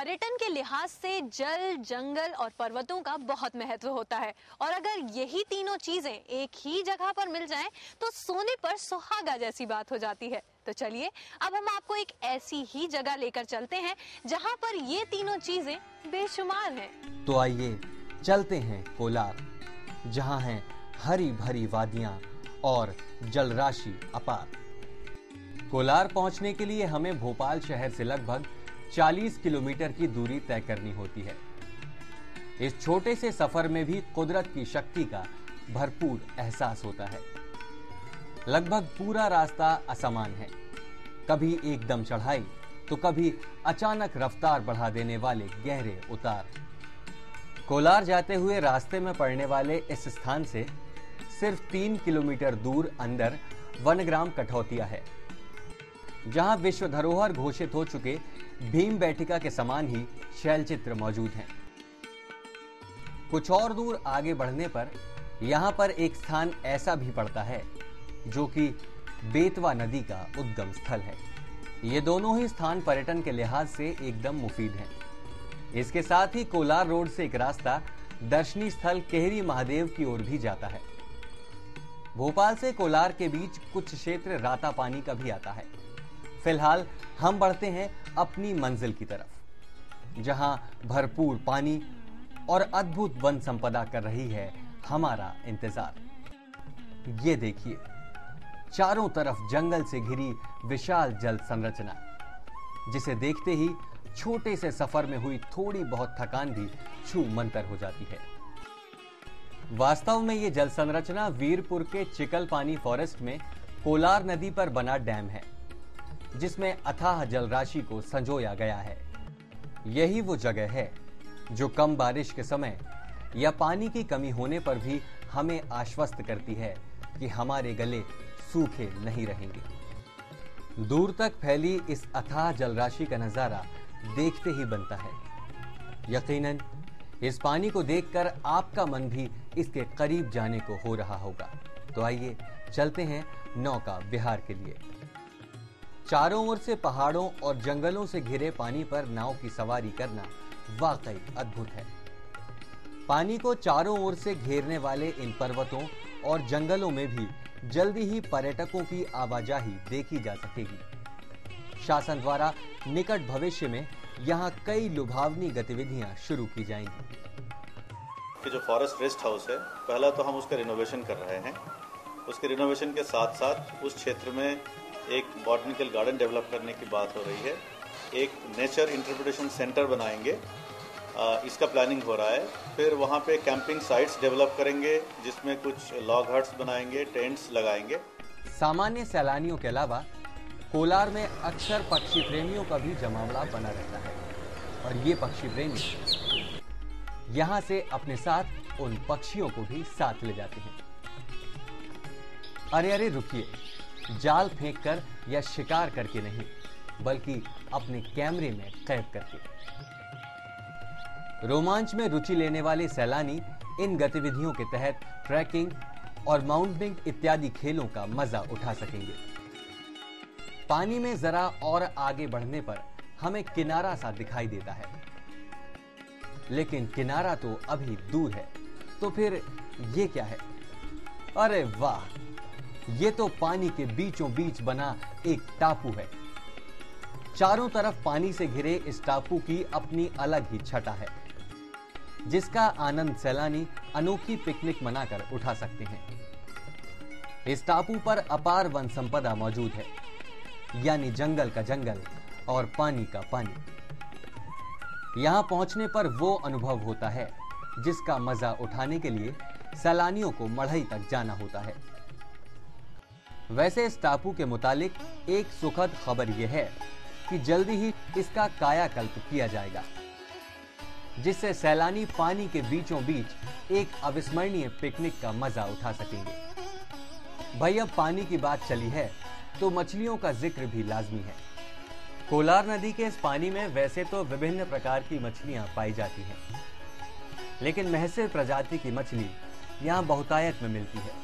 पर्यटन के लिहाज से जल, जंगल और पर्वतों का बहुत महत्व होता है और अगर यही तीनों चीजें एक ही जगह पर मिल जाएं तो सोने पर सुहागा जैसी बात हो जाती है। तो चलिए अब हम आपको एक ऐसी ही जगह लेकर चलते हैं जहां पर ये तीनों चीजें बेशुमार हैं। तो आइए चलते हैं कोलार, जहां हैं हरी भरी वादियां और जलराशि अपार। कोलार पहुंचने के लिए हमें भोपाल शहर से लगभग 40 किलोमीटर की दूरी तय करनी होती है। इस छोटे से सफर में भी कुदरत की शक्ति का भरपूर एहसास होता है। लगभग पूरा रास्ता असमान है, कभी एकदम चढ़ाई तो कभी अचानक रफ्तार बढ़ा देने वाले गहरे उतार। कोलार जाते हुए रास्ते में पड़ने वाले इस स्थान से सिर्फ 3 किलोमीटर दूर अंदर वनग्राम कठौतिया है, जहां विश्व धरोहर घोषित हो चुके भीम बैठिका के समान ही शैलचित्र मौजूद हैं। कुछ और दूर आगे बढ़ने पर यहां पर एक स्थान ऐसा भी पड़ता है जो कि बेतवा नदी का उद्गम स्थल है। ये दोनों ही स्थान पर्यटन के लिहाज से एकदम मुफीद हैं। इसके साथ ही कोलार रोड से एक रास्ता दर्शनीय स्थल केहरी महादेव की ओर भी जाता है। भोपाल से कोलार के बीच कुछ क्षेत्र राता पानी का भी आता है। फिलहाल हम बढ़ते हैं अपनी मंजिल की तरफ, जहां भरपूर पानी और अद्भुत वन संपदा कर रही है हमारा इंतजार। ये देखिए, चारों तरफ जंगल से घिरी विशाल जल संरचना, जिसे देखते ही छोटे से सफर में हुई थोड़ी बहुत थकान भी छू मंतर हो जाती है। वास्तव में ये जल संरचना वीरपुर के चिकल पानी फॉरेस्ट में कोलार नदी पर बना डैम है, जिसमें अथाह जलराशि को संजोया गया है। यही वो जगह है जो कम बारिश के समय या पानी की कमी होने पर भी हमें आश्वस्त करती है कि हमारे गले सूखे नहीं रहेंगे। दूर तक फैली इस अथाह जलराशि का नजारा देखते ही बनता है। यकीनन इस पानी को देखकर आपका मन भी इसके करीब जाने को हो रहा होगा। तो आइए चलते हैं नौका विहार के लिए। चारों ओर से पहाड़ों और जंगलों से घिरे पानी पर नाव की सवारी करना वाकई अद्भुत है। पानी को चारों ओर से घेरने वाले इन पर्वतों और जंगलों में भी जल्दी ही पर्यटकों की आवाजाही देखी जा सकेगी। शासन द्वारा निकट भविष्य में यहाँ कई लुभावनी गतिविधियां शुरू की जाएंगी। कि जो फॉरेस्ट रेस्ट हाउस है, पहला तो हम उसका रिनोवेशन कर रहे हैं। उसके रिनोवेशन के साथ साथ उस क्षेत्र में एक बॉटनिकल गार्डन डेवलप करने की बात हो रही है। एक नेचर इंटरप्रिटेशन सेंटर बनाएंगे, इसका प्लानिंग हो रहा है। फिर वहाँ पे कैंपिंग साइट्स डेवलप करेंगे, जिसमें कुछ लॉग हट्स बनाएंगे, टेंट्स लगाएंगे। सामान्य सैलानियों के अलावा कोलार में अक्सर पक्षी प्रेमियों का भी जमावड़ा बना रहता है और ये पक्षी प्रेमी यहाँ से अपने साथ उन पक्षियों को भी साथ ले जाते हैं। अरे अरे रुकिए, जाल फेंककर या शिकार करके नहीं, बल्कि अपने कैमरे में कैद करके। रोमांच में रुचि लेने वाले सैलानी इन गतिविधियों के तहत ट्रैकिंग और माउंटेनिंग इत्यादि खेलों का मजा उठा सकेंगे। पानी में जरा और आगे बढ़ने पर हमें किनारा सा दिखाई देता है, लेकिन किनारा तो अभी दूर है। तो फिर ये क्या है? अरे वाह, ये तो पानी के बीचों बीच बना एक टापू है। चारों तरफ पानी से घिरे इस टापू की अपनी अलग ही छटा है, जिसका आनंद सैलानी अनोखी पिकनिक मनाकर उठा सकते हैं। इस टापू पर अपार वन संपदा मौजूद है, यानी जंगल का जंगल और पानी का पानी। यहां पहुंचने पर वो अनुभव होता है जिसका मजा उठाने के लिए सैलानियों को मढ़ई तक जाना होता है। वैसे इस टापू के मुतालिक एक सुखद खबर यह है कि जल्दी ही इसका कायाकल्प किया जाएगा, जिससे सैलानी पानी के बीचों बीच एक अविस्मरणीय पिकनिक का मजा उठा सकेंगे। भाई, अब पानी की बात चली है तो मछलियों का जिक्र भी लाजमी है। कोलार नदी के इस पानी में वैसे तो विभिन्न प्रकार की मछलियां पाई जाती हैं, लेकिन महसिर प्रजाति की मछली यहाँ बहुतायत में मिलती है।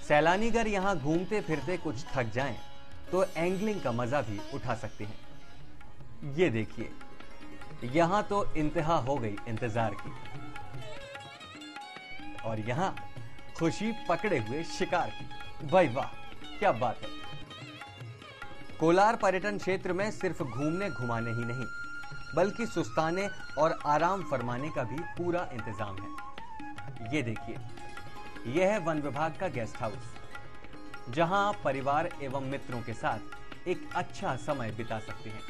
सैलानीगर यहाँ घूमते फिरते कुछ थक जाएं तो एंगलिंग का मजा भी उठा सकते हैं। ये देखिए, यहां तो इंतहा हो गई इंतजार की, और यहां खुशी पकड़े हुए शिकार की। भाई वाह, क्या बात है। कोलार पर्यटन क्षेत्र में सिर्फ घूमने घुमाने ही नहीं, बल्कि सुस्ताने और आराम फरमाने का भी पूरा इंतजाम है। ये देखिए, यह है वन विभाग का गेस्ट हाउस, जहां आप परिवार एवं मित्रों के साथ एक अच्छा समय बिता सकते हैं।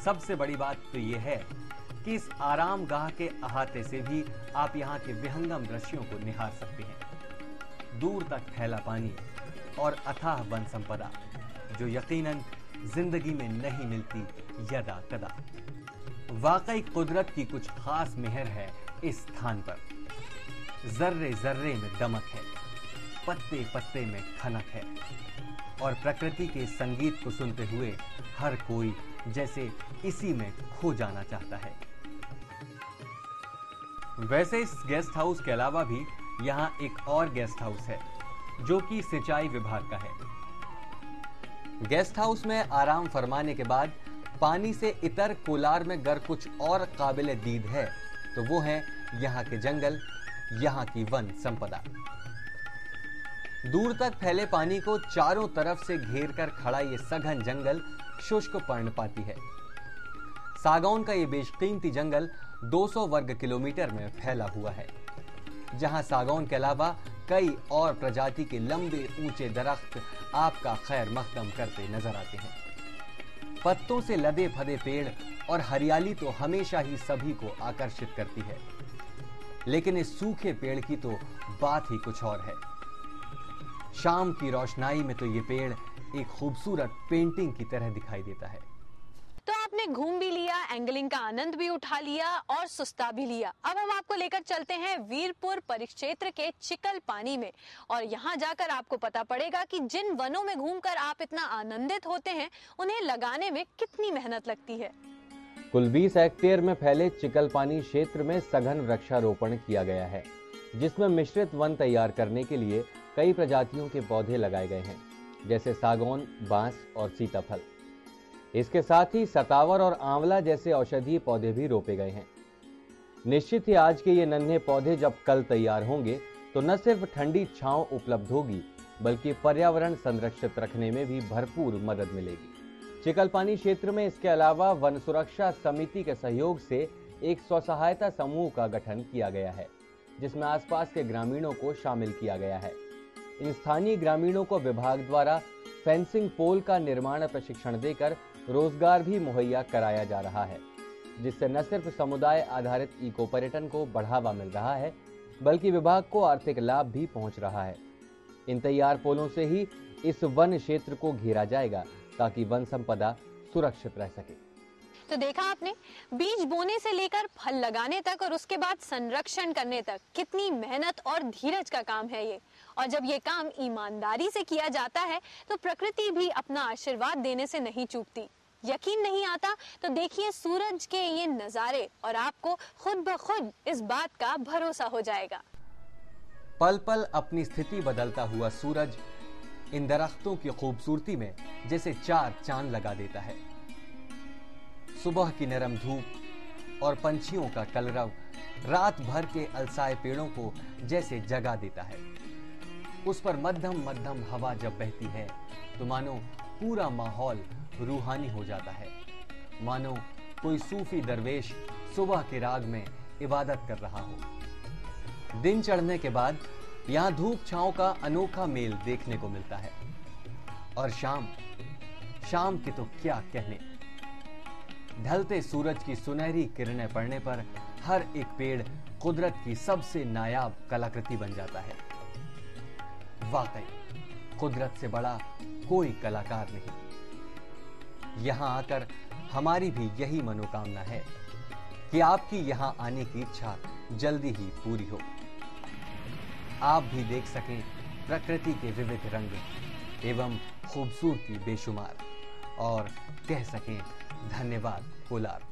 सबसे बड़ी बात तो यह है कि इस आराम गाह के अहाते से भी आप यहाँ के विहंगम दृश्यों को निहार सकते हैं। दूर तक फैला पानी और अथाह वन संपदा, जो यकीनन जिंदगी में नहीं मिलती यदा कदा। वाकई कुदरत की कुछ खास मेहर है इस स्थान पर। जर्रे जर्रे में दमक है, पत्ते पत्ते में खनक है, और प्रकृति के संगीत को सुनते हुए हर कोई जैसे इसी में खो जाना चाहता है। वैसे इस गेस्ट हाउस के अलावा भी यहाँ एक और गेस्ट हाउस है, जो कि सिंचाई विभाग का है। गेस्ट हाउस में आराम फरमाने के बाद पानी से इतर कोलार में अगर कुछ और काबिले दीद है तो वो है यहाँ के जंगल, यहाँ की वन संपदा। दूर तक फैले पानी को चारों तरफ से घेर कर खड़ा ये सघन जंगल शुष्क पर्णपाती है। सागौन का ये बेशकीमती जंगल 200 वर्ग किलोमीटर में फैला हुआ है, जहां सागौन के अलावा कई और प्रजाति के लंबे ऊंचे दरख्त आपका खैर मकदम करते नजर आते हैं। पत्तों से लदे फदे पेड़ और हरियाली तो हमेशा ही सभी को आकर्षित करती है, लेकिन इस सूखे पेड़ की तो बात ही कुछ और है। शाम की रोशनाई में तो ये पेड़ एक खूबसूरत पेंटिंग की तरह दिखाई देता है। तो आपने घूम भी लिया, एंगलिंग का आनंद भी उठा लिया और सुस्ता भी लिया। अब हम आपको लेकर चलते हैं वीरपुर परिक्षेत्र के चिकल पानी में, और यहाँ जाकर आपको पता पड़ेगा कि जिन वनों में घूमकर आप इतना आनंदित होते हैं, उन्हें लगाने में कितनी मेहनत लगती है। कुल 20 हेक्टेयर में फैले चिकल पानी क्षेत्र में सघन वृक्षारोपण किया गया है, जिसमें मिश्रित वन तैयार करने के लिए कई प्रजातियों के पौधे लगाए गए हैं, जैसे सागौन, बांस और सीताफल। इसके साथ ही सतावर और आंवला जैसे औषधीय पौधे भी रोपे गए हैं। निश्चित ही आज के ये नन्हे पौधे जब कल तैयार होंगे तो न सिर्फ ठंडी छांव उपलब्ध होगी, बल्कि पर्यावरण संरक्षित रखने में भी भरपूर मदद मिलेगी। चिकलपानी क्षेत्र में इसके अलावा वन सुरक्षा समिति के सहयोग से एक स्वसहायता समूह का गठन किया गया है, जिसमें आसपास के ग्रामीणों को शामिल किया गया है। इन स्थानीय ग्रामीणों को विभाग द्वारा फेंसिंग पोल का निर्माण प्रशिक्षण देकर रोजगार भी मुहैया कराया जा रहा है, जिससे न सिर्फ समुदाय आधारित इको पर्यटन को बढ़ावा मिल रहा है, बल्कि विभाग को आर्थिक लाभ भी पहुंच रहा है। इन तैयार पोलों से ही इस वन क्षेत्र को घेरा जाएगा, ताकि वन संपदा सुरक्षित रह सके। तो देखा आपने, बीज बोने से लेकर फल लगाने तक और उसके बाद संरक्षण करने तक कितनी मेहनत और धीरज का काम है ये। और जब ये काम ईमानदारी से किया जाता है तो प्रकृति भी अपना आशीर्वाद देने से नहीं चूकती। यकीन नहीं आता तो देखिए सूरज के ये नजारे और आपको खुद ब खुद इस बात का भरोसा हो जाएगा। पल पल अपनी स्थिति बदलता हुआ सूरज इन दरख्तों की खूबसूरती में जैसे चार चांद लगा देता है। सुबह की नरम धूप और पंछियों का कलरव रात भर के अलसाए पेड़ों को जैसे जगा देता है। उस पर मध्यम मध्यम हवा जब बहती है तो मानो पूरा माहौल रूहानी हो जाता है, मानो कोई सूफी दरवेश सुबह के राग में इबादत कर रहा हो। दिन चढ़ने के बाद यहाँ धूप छांव का अनोखा मेल देखने को मिलता है, और शाम की तो क्या कहने। ढलते सूरज की सुनहरी किरणें पड़ने पर हर एक पेड़ कुदरत की सबसे नायाब कलाकृति बन जाता है। वाकई कुदरत से बड़ा कोई कलाकार नहीं। यहां आकर हमारी भी यही मनोकामना है कि आपकी यहां आने की इच्छा जल्दी ही पूरी हो, आप भी देख सकें प्रकृति के विविध रंग एवं खूबसूरती बेशुमार, और कह सकें धन्यवाद कोलार।